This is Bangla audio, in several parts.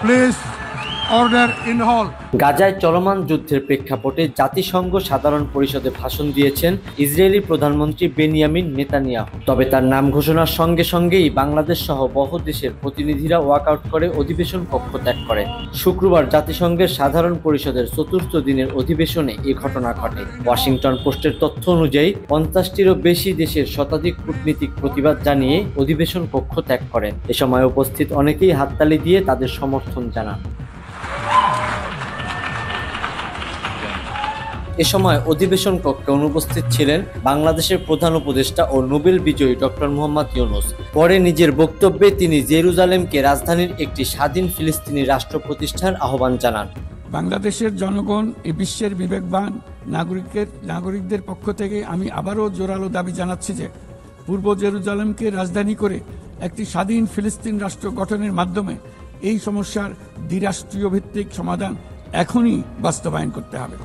Please, order in hall. গাজায় চলমান যুদ্ধের প্রেক্ষাপটে জাতিসংঘ সাধারণ পরিষদে ভাষণ দিয়েছেন ইসরায়েলি প্রধানমন্ত্রী বেনিয়ামিন নেতানিয়াহু। তবে তার নাম ঘোষণার সঙ্গে সঙ্গেই বাংলাদেশ সহ বহু দেশের প্রতিনিধিরা ওয়াকআউট করে অধিবেশন কক্ষ ত্যাগ করেন। শুক্রবার জাতিসংঘের সাধারণ পরিষদের চতুর্থ দিনের অধিবেশনে এ ঘটনা ঘটে। ওয়াশিংটন পোস্টের তথ্য অনুযায়ী 50টিরও বেশি দেশের শতাধিক কূটনীতিক প্রতিবাদ জানিয়ে অধিবেশন কক্ষ ত্যাগ করেন। এ সময় উপস্থিত অনেকেই হাততালি দিয়ে তাদের সমর্থন জানান। এ সময় অধিবেশন কক্ষে অনুপস্থিত ছিলেন বাংলাদেশের প্রধান উপদেষ্টা ও নোবেল বিজয়ী ডক্টর মোহাম্মদ ইউনূস। পরে নিজের বক্তব্যে তিনি জেরুজালেমকে রাজধানীর একটি স্বাধীন ফিলিস্তিনি রাষ্ট্র প্রতিষ্ঠার আহ্বান জানান। বাংলাদেশের জনগণ এই বিশ্বের বিবেকবান নাগরিকদের পক্ষ থেকে আমি আবারও জোরালো দাবি জানাচ্ছি যে পূর্ব জেরুজালেমকে রাজধানী করে একটি স্বাধীন ফিলিস্তিন রাষ্ট্র গঠনের মাধ্যমে এই সমস্যার দ্বিরাষ্ট্রীয় ভিত্তিক সমাধান এখনই বাস্তবায়ন করতে হবে।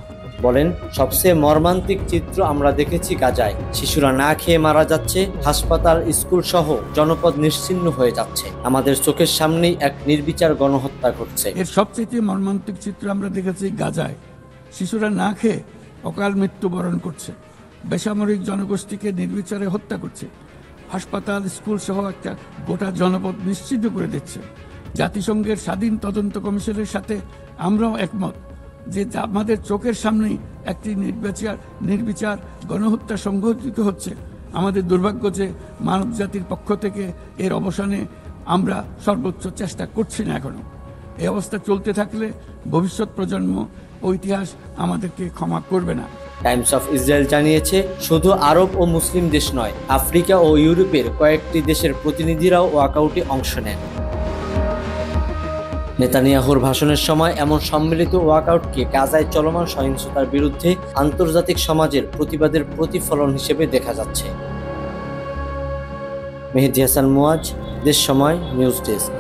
বলেন, সবচেয়ে মর্মান্তিক চিত্র আমরা দেখেছি গাজায়। শিশুরা না খেয়ে মারা যাচ্ছে, হাসপাতাল, স্কুল সহ জনপদ নিশ্চিহ্ন হয়ে যাচ্ছে। আমাদের চোখের সামনেই এক নির্বিচার গণহত্যা ঘটছে। এর সবচেয়ে মর্মান্তিক চিত্র আমরা দেখেছি গাজায়। শিশুরা না খেয়ে অকাল মৃত্যুবরণ করছে, বেসামরিক জনগোষ্ঠীকে নির্বিচারে হত্যা করছে, হাসপাতাল, স্কুল সহ একটা গোটা জনপদ নিশ্চিহ্ন করে দিচ্ছে। জাতিসংঘের স্বাধীন তদন্ত কমিশনের সাথে আমরাও একমত যে আমাদের চোখের সামনেই একটি নির্বিচার গণহত্যা সংঘটিত হচ্ছে। আমাদের দুর্ভাগ্য যে মানব জাতির পক্ষ থেকে এর অবসানে আমরা সর্বোচ্চ চেষ্টা করছি না এখনো। এই অবস্থা চলতে থাকলে ভবিষ্যৎ প্রজন্ম ও ইতিহাস আমাদেরকে ক্ষমা করবে না। টাইমস অফ ইসরায়েল জানিয়েছে, শুধু আরব ও মুসলিম দেশ নয়, আফ্রিকা ও ইউরোপের কয়েকটি দেশের প্রতিনিধিরাও ওয়াকআউটে অংশ নেন। নেতানিয়াহুর ভাষণের সময় এমন সম্মিলিত ওয়াকআউটকে গাজায় চলমান সহিংসতার বিরুদ্ধে আন্তর্জাতিক সমাজের প্রতিবাদের প্রতিফলন হিসেবে দেখা যাচ্ছে। মেহেদী হাসান মুয়াজ, দেশ সময় নিউজ ডেস্ক।